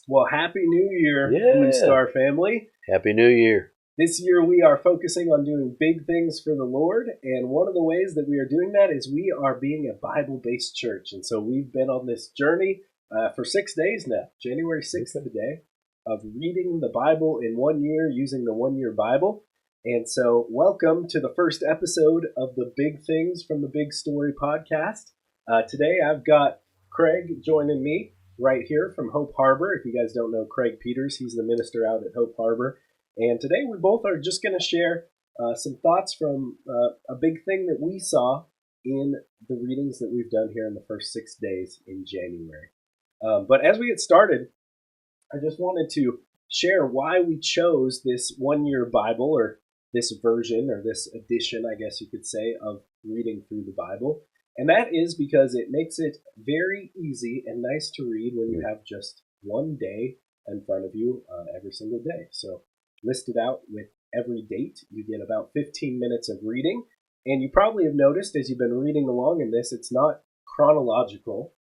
Well, Happy New Year, Blue Yeah. Star family. Happy New Year. This year we are focusing on doing big things for the Lord, and one of the ways that we are doing that is we are being a Bible-based church. And so we've been on this journey for 6 days now, January 6th Okay. today, of reading the Bible in 1 year using the 1 Year Bible. And so welcome to the first episode of the Big Things from the Big Story podcast. Today I've got Craig joining me right here from Hope Harbor. If you guys don't know Craig Peters, he's the minister out at Hope Harbor. And today we both are just going to share some thoughts from a big thing that we saw in the readings that we've done here in the first 6 days in January. But as we get started, I just wanted to share why we chose this 1 Year Bible, or this version, or this edition, I guess you could say, of reading through the Bible. And that is because it makes it very easy and nice to read when you have just one day in front of you every single day. So listed out with every date, you get about 15 minutes of reading. And you probably have noticed as you've been reading along in this, it's not chronological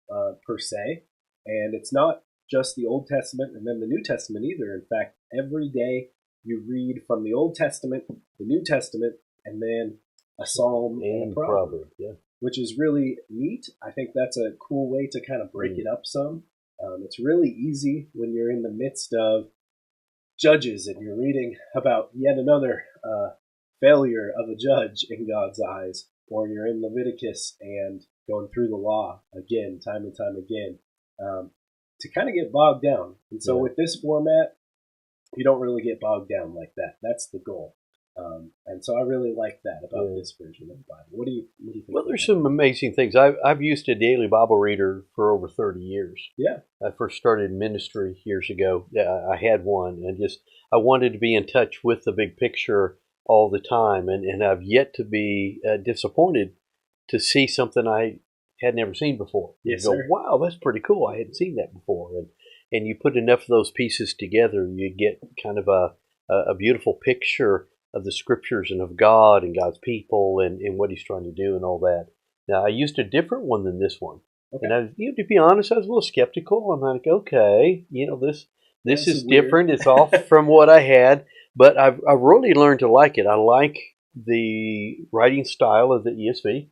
per se, and it's not just the Old Testament and then the New Testament either. In fact, every day you read from the Old Testament, the New Testament, and then a psalm and a proverb, Yeah. which is really neat. I think that's a cool way to kind of break it up some. It's really easy when you're in the midst of Judges and you're reading about yet another failure of a judge in God's eyes, or you're in Leviticus and going through the law again, time and time again, to kind of get bogged down. And so with this format, you don't really get bogged down like that. That's the goal. And so I really like that about this version of the Bible. What do you think? Well, there's some amazing things. I've used a daily Bible reader for over 30 years. Yeah. I first started ministry years ago. I had one, and I wanted to be in touch with the big picture all the time, and I've yet to be disappointed to see something I had never seen before. Yes, you go, sir. wow, that's pretty cool. I hadn't seen that before, and you put enough of those pieces together, you get kind of a beautiful picture of the scriptures and of God and God's people and what He's trying to do and all that. Now, I used a different one than this one. Okay. And to be honest, I was a little skeptical. I'm like, okay, this is different. It's off from what I had, but I've really learned to like it. I like the writing style of the ESV.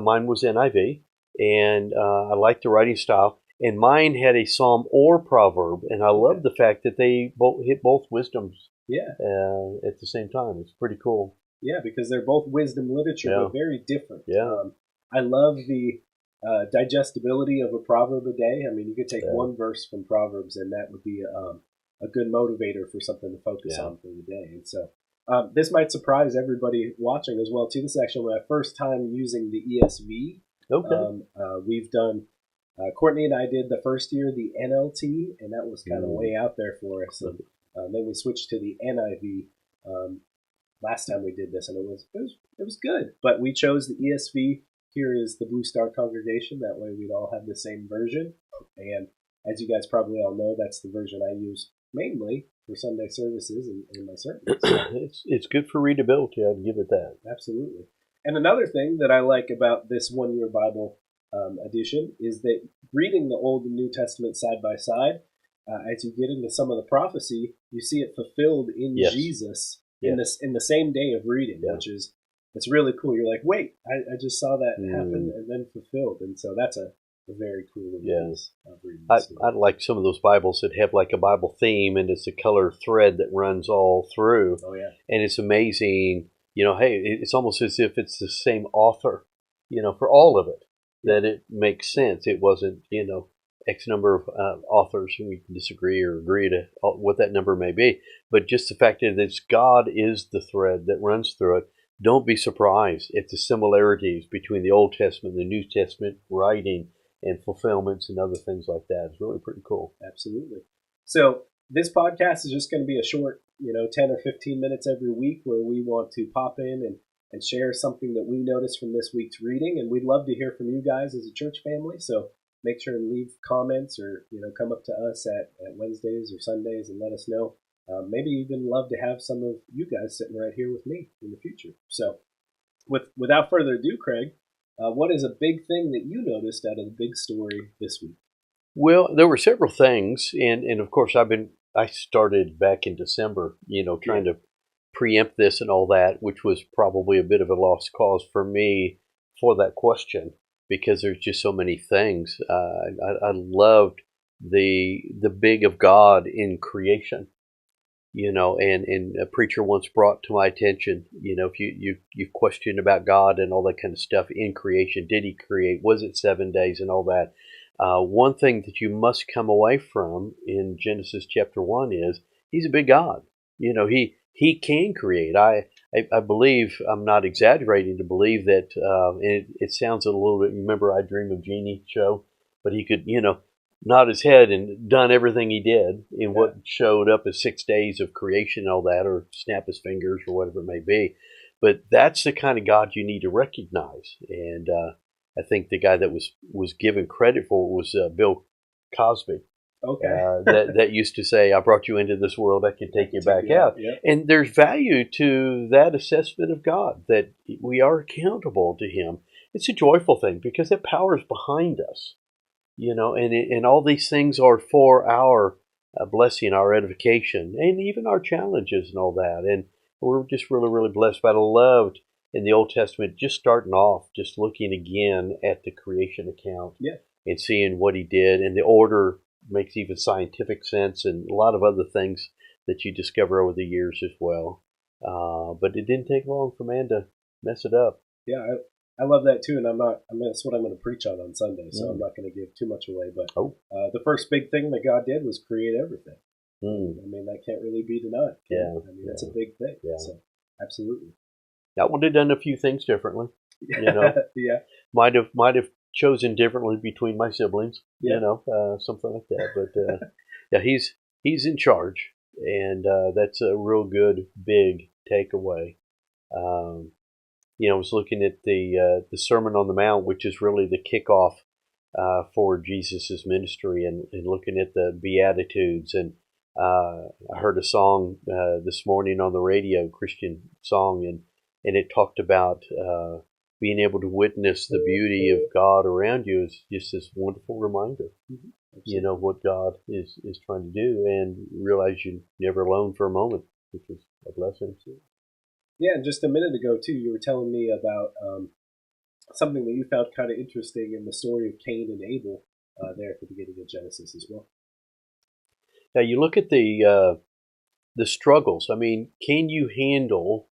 Mine was NIV, and I like the writing style. And mine had a psalm or proverb, and I love the fact that they hit both wisdoms. At the same time, it's pretty cool. Yeah, because they're both wisdom literature, but very different. Yeah. I love the digestibility of a proverb a day. I mean, you could take one verse from Proverbs, and that would be a good motivator for something to focus on for the day. And so this might surprise everybody watching as well, too. This is actually my first time using the ESV. Okay. We've done, Courtney and I did the first year the NLT, and that was kind of way out there for us. And then we switched to the NIV last time we did this, and it was good. But we chose the ESV. Here is the Blue Star congregation. That way we'd all have the same version. And as you guys probably all know, that's the version I use mainly for Sunday services and in my sermons. It's good for readability. I'd give it that. Absolutely. And another thing that I like about this 1 Year Bible edition is that reading the Old and New Testament side by side, as you get into some of the prophecy, you see it fulfilled in Jesus in the same day of reading, which is it's really cool. You're like, wait, I just saw that happen and then fulfilled, and so that's a very cool piece of reading. I like some of those Bibles that have like a Bible theme, and it's a color thread that runs all through. Oh yeah, and it's amazing. Hey, it's almost as if it's the same author, for all of it. That it makes sense. It wasn't, X number of authors, and we can disagree or agree to what that number may be. But just the fact that it's God is the thread that runs through it. Don't be surprised at the similarities between the Old Testament and the New Testament writing and fulfillments and other things like that. It's really pretty cool. Absolutely. So this podcast is just going to be a short, 10 or 15 minutes every week where we want to pop in and share something that we noticed from this week's reading. And we'd love to hear from you guys as a church family. So make sure and leave comments or, come up to us at Wednesdays or Sundays and let us know. Maybe even love to have some of you guys sitting right here with me in the future. So without further ado, Craig, what is a big thing that you noticed out of the big story this week? Well, there were several things, and of course I started back in December, Yeah. trying to preempt this and all that, which was probably a bit of a lost cause for me for that question because there's just so many things. I loved the big of God in creation, and a preacher once brought to my attention, if you question about God and all that kind of stuff in creation, did He create? Was it 7 days and all that? One thing that you must come away from in Genesis chapter 1 is He's a big God. He can create. I believe, I'm not exaggerating to believe that, and it sounds a little bit. You remember I Dream of Jeannie show, but he could, nod his head and done everything he did in what showed up as 6 days of creation and all that, or snap his fingers or whatever it may be. But that's the kind of God you need to recognize. And I think the guy that was given credit for it was Bill Cosby. Okay. That used to say, "I brought you into this world, I can take you back out." Yeah. And there's value to that assessment of God, that we are accountable to Him. It's a joyful thing because that power is behind us, and all these things are for our blessing, our edification, and even our challenges and all that. And we're just really, really blessed. But I loved in the Old Testament just starting off, just looking again at the creation account, Yeah. and seeing what He did, and the order makes even scientific sense, and a lot of other things that you discover over the years as well. But it didn't take long for man to mess it up. Yeah. I love that too, and that's what I'm going to preach on Sunday, so I'm not going to give too much away. But Oh. the first big thing that God did was create everything. Mm. I mean, that can't really be denied. Yeah. I mean, that's a big thing. Yeah. So, absolutely. I would have done a few things differently. Yeah. Might have chosen differently between my siblings. Yeah. Something like that. But yeah, he's in charge, and that's a real good big takeaway. I was looking at the Sermon on the Mount, which is really the kickoff for Jesus's ministry, and looking at the Beatitudes. And I heard a song this morning on the radio, Christian song, and it talked about being able to witness the beauty of God around you is just this wonderful reminder, what God is trying to do, and realize you're never alone for a moment, which is a blessing. Yeah, and just a minute ago too, you were telling me about something that you found kind of interesting in the story of Cain and Abel there at the beginning of Genesis as well. Now you look at the struggles. I mean, can you handle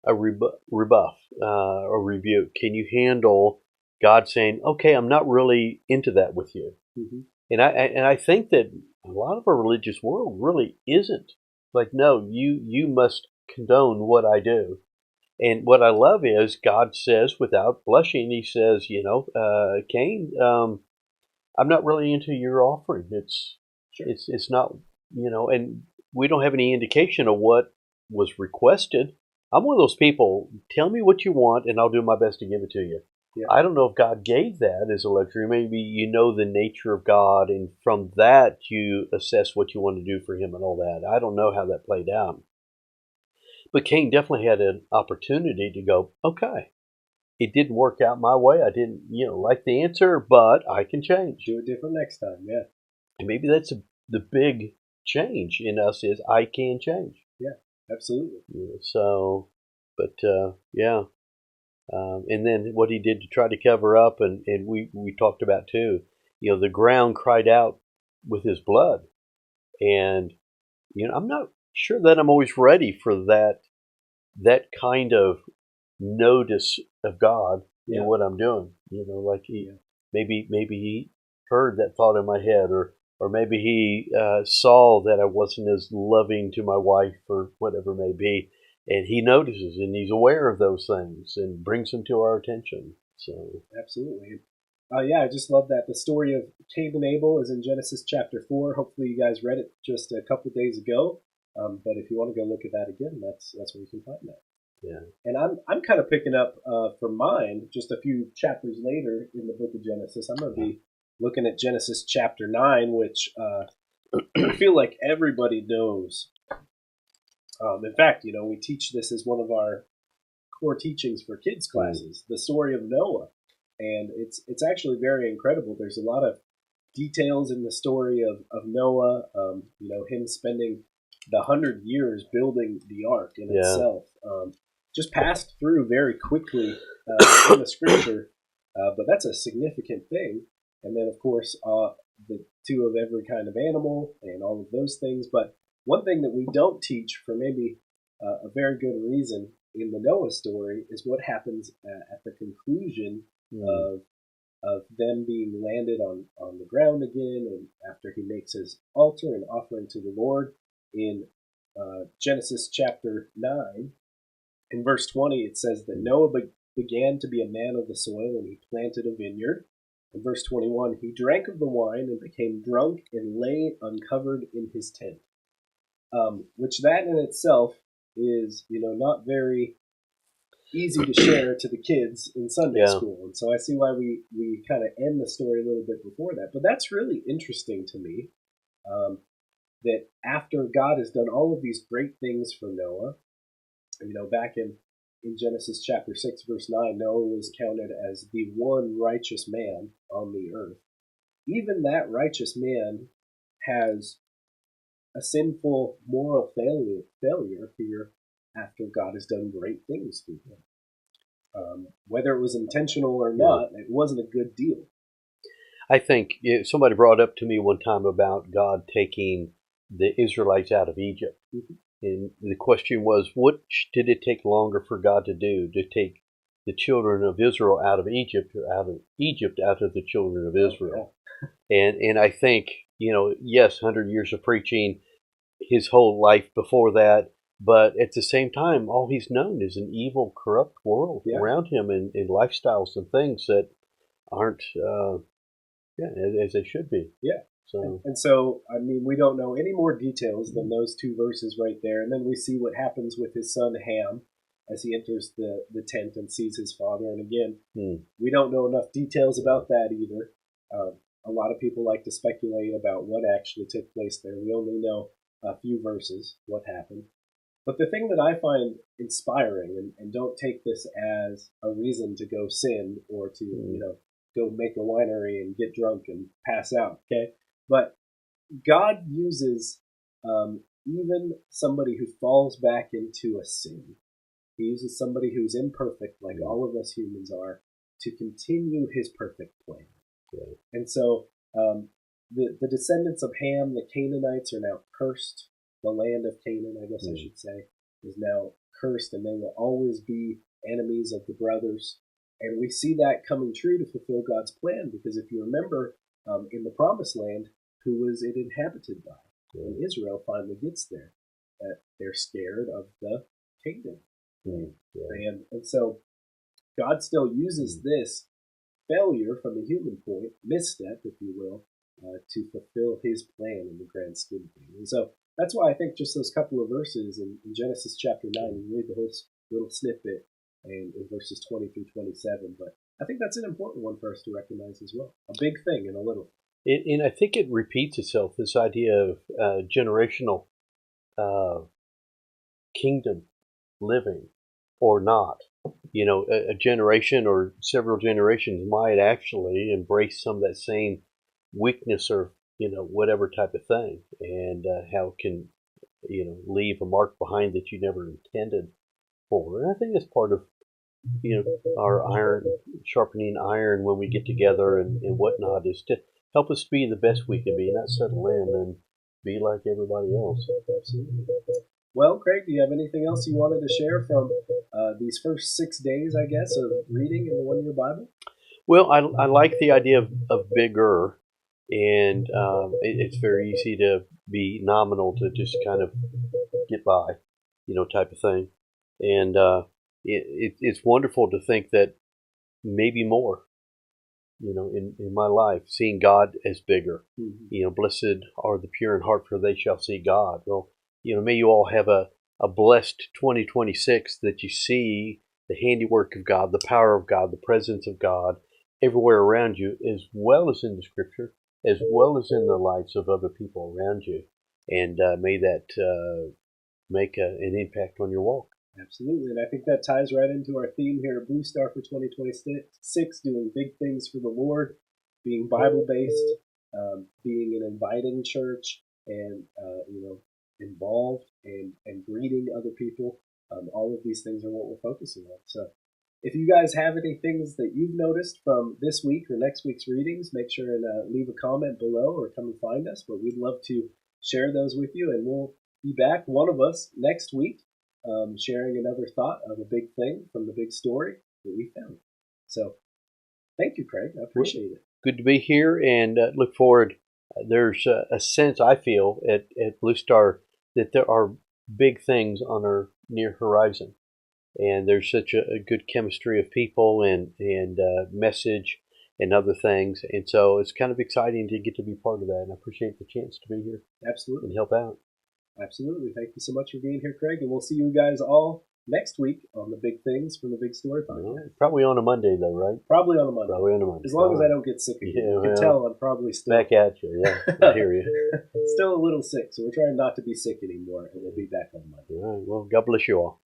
a rebuff, a rebuke? Can you handle God saying, "Okay, I'm not really into that with you"? Mm-hmm. And I think that a lot of our religious world really isn't like, no, you must condone what I do. And what I love is God says without blushing, He says, Cain, I'm not really into your offering. It's not, and we don't have any indication of what was requested. I'm one of those people. Tell me what you want, and I'll do my best to give it to you. Yeah. I don't know if God gave that as a luxury. Maybe you know the nature of God, and from that you assess what you want to do for Him and all that. I don't know how that played out. But Cain definitely had an opportunity to go, okay, it didn't work out my way. I didn't, like the answer, but I can change. Do it different next time, yeah. And maybe that's the big change in us is I can change. Yeah, absolutely. So, but yeah. And then what he did to try to cover up, and we talked about too, the ground cried out with his blood. And, I'm not sure that I'm always ready for that kind of notice of God in what I'm doing. Like maybe He heard that thought in my head, or maybe He saw that I wasn't as loving to my wife or whatever it may be, and He notices and He's aware of those things and brings them to our attention. So absolutely. Yeah, I just love that. The story of Cain and Abel is in Genesis chapter 4. Hopefully, you guys read it just a couple days ago. But if you want to go look at that again, that's where you can find that. Yeah. And I'm kind of picking up for mine just a few chapters later in the book of Genesis. I'm going to be looking at Genesis chapter 9, which I feel like everybody knows. In fact, we teach this as one of our core teachings for kids classes, the story of Noah. And it's actually very incredible. There's a lot of details in the story of Noah, him spending the 100 years building the ark in Yeah. itself, just passed through very quickly in the scripture, but that's a significant thing. And then, of course, the two of every kind of animal and all of those things. But one thing that we don't teach for maybe a very good reason in the Noah story is what happens at the conclusion of them being landed on the ground again, and after he makes his altar and offering to the Lord in Genesis chapter 9. In verse 20, it says that Noah began to be a man of the soil, and he planted a vineyard. In verse 21, he drank of the wine and became drunk and lay uncovered in his tent. Which that in itself is, not very easy to share to the kids in Sunday school. And so I see why we kind of end the story a little bit before that. But that's really interesting to me, that after God has done all of these great things for Noah, back in Genesis chapter 6, verse 9, Noah was counted as the one righteous man on the earth. Even that righteous man has a sinful moral failure here after God has done great things through him. Whether it was intentional or not, it wasn't a good deal. I think somebody brought up to me one time about God taking the Israelites out of Egypt. Mm-hmm. And the question was, which did it take longer for God to do, to take the children of Israel out of Egypt, or out of Egypt out of the children of Israel? And I think, yes, 100 years of preaching, his whole life before that, but at the same time, all he's known is an evil, corrupt world around him, and lifestyles and things that aren't as they should be. Yeah. So. And so, we don't know any more details than those two verses right there. And then we see what happens with his son Ham as he enters the tent and sees his father. And again, we don't know enough details about that either. A lot of people like to speculate about what actually took place there. We only know a few verses, what happened. But the thing that I find inspiring, and don't take this as a reason to go sin or to, go make a winery and get drunk and pass out, okay? But God uses even somebody who falls back into a sin. He uses somebody who's imperfect, like all of us humans are, to continue his perfect plan. Yeah. And so the descendants of Ham, the Canaanites, are now cursed. The land of Canaan, I guess I should say, is now cursed, and they will always be enemies of the brothers. And we see that coming true to fulfill God's plan, because if you remember, in the Promised Land, who was it inhabited by? When Israel finally gets there, they're scared of the Canaan. And so God still uses this failure from a human point, misstep, if you will, to fulfill his plan in the grand scheme of things. And so that's why I think just those couple of verses in Genesis chapter 9, you read the whole little snippet and in verses 20 through 27, but I think that's an important one for us to recognize as well. A big thing and a little. And I think it repeats itself, this idea of generational kingdom living or not. A generation or several generations might actually embrace some of that same weakness or, whatever type of thing, and how it can, leave a mark behind that you never intended for. And I think that's part of, our iron, sharpening iron when we get together and whatnot, is to help us be the best we can be, not settle in and be like everybody else. Absolutely. Well, Craig, do you have anything else you wanted to share from these first 6 days, I guess, of reading in the One Year Bible? Well, I like the idea of bigger, and it's very easy to be nominal, to just kind of get by, type of thing. And it's wonderful to think that maybe more, in my life, seeing God as bigger. Mm-hmm. Blessed are the pure in heart, for they shall see God. Well, may you all have a blessed 2026, that you see the handiwork of God, the power of God, the presence of God everywhere around you, as well as in the Scripture, as well as in the lives of other people around you. And may that make an impact on your walk. Absolutely, and I think that ties right into our theme here at Blue Star for 2026, doing big things for the Lord, being Bible-based, being an inviting church and involved and greeting other people. All of these things are what we're focusing on. So if you guys have any things that you've noticed from this week or next week's readings, make sure and leave a comment below or come and find us. But we'd love to share those with you, and we'll be back, one of us, next week, sharing another thought of a big thing from the big story that we found. So thank you, Craig. I appreciate it. Good to be here and look forward. There's a sense I feel at Blue Star that there are big things on our near horizon. And there's such a good chemistry of people and message and other things. And so it's kind of exciting to get to be part of that. And I appreciate the chance to be here. Absolutely. And help out. Absolutely. Thank you so much for being here, Craig. And we'll see you guys all next week on the Big Things from the Big Story Podcast. Probably on a Monday, though, right? Probably on a Monday. Probably on a Monday. As long as I don't get sick again. Yeah, You can tell I'm probably still... Back at you, yeah. I hear you. Still a little sick, so we're trying not to be sick anymore, and we'll be back on Monday. All right. Well, God bless you all.